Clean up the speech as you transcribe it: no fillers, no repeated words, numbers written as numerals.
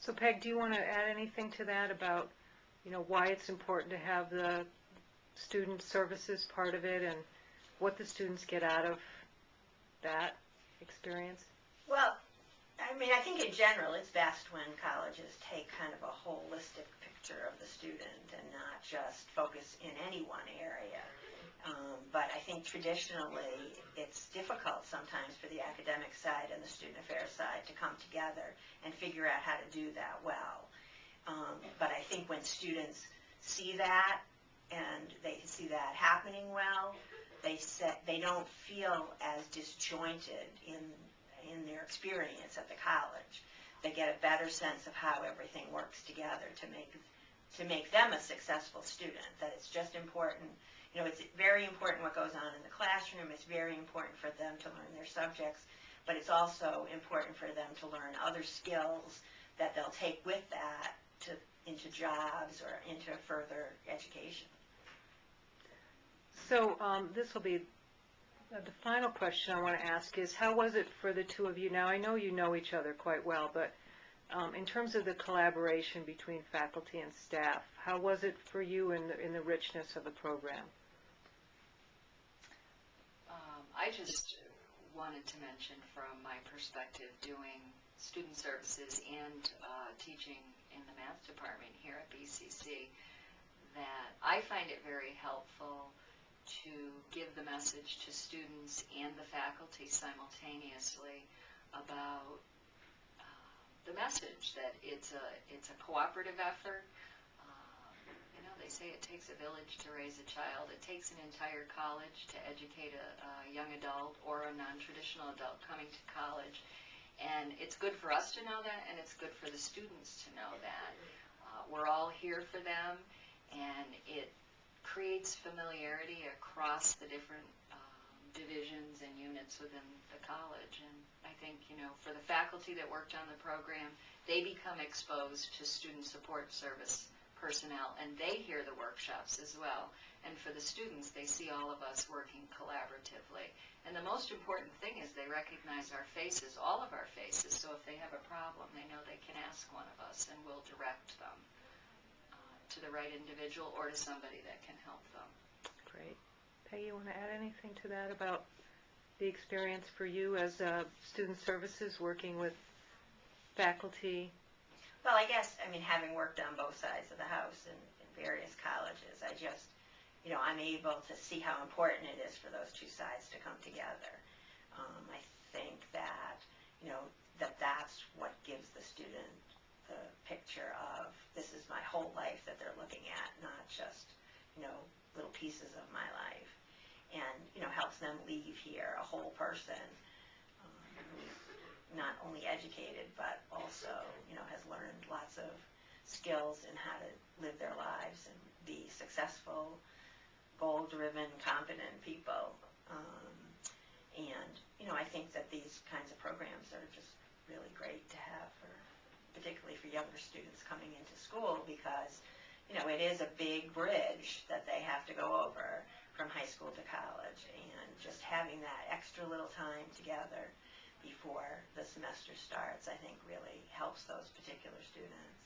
So Peg, do you want to add anything to that about, why it's important to have the student services part of it and what the students get out of that experience? Well, I think in general it's best when colleges take kind of a holistic picture of the student and not just focus in any one area. But I think traditionally it's difficult sometimes for the academic side and the student affairs side to come together and figure out how to do that well. But I think when students see that and they see that happening well, they don't feel as disjointed in their experience at the college. They get a better sense of how everything works together to make them a successful student. That it's just important. It's very important what goes on in the classroom. It's very important for them to learn their subjects, but it's also important for them to learn other skills that they'll take with that into jobs or into further education. So this will be the final question I want to ask is, how was it for the two of you? Now, I know you know each other quite well, but in terms of the collaboration between faculty and staff, how was it for you in the richness of the program? I just wanted to mention from my perspective doing student services and teaching in the math department here at BCC that I find it very helpful to give the message to students and the faculty simultaneously about the message that it's a cooperative effort. They say it takes a village to raise a child. It takes an entire college to educate a young adult or a non-traditional adult coming to college. And it's good for us to know that, and it's good for the students to know that. We're all here for them, and it creates familiarity across the different divisions and units within the college. And I think, for the faculty that worked on the program, they become exposed to student support service personnel, and they hear the workshops as well. And for the students, they see all of us working collaboratively. And the most important thing is they recognize our faces, all of our faces, so if they have a problem, they know they can ask one of us, and we'll direct them to the right individual or to somebody that can help them. Great. Peggy, you want to add anything to that about the experience for you as student services working with faculty? Well, I guess, having worked on both sides of the house in various colleges, I just, I'm able to see how important it is for those two sides to come together. I think that, that's what gives the student the picture of this is my whole life that they're looking at, not just, little pieces of my life. And, helps them leave here a whole person who's not only educated, but also, has learned lots of skills in how to live their lives and be successful, goal-driven, competent people. And, I think that these kinds of programs are just really great to have, particularly for younger students coming into school, because, it is a big bridge that they have to go over from high school to college, and just having that extra little time together before the semester starts, I think really helps those particular students.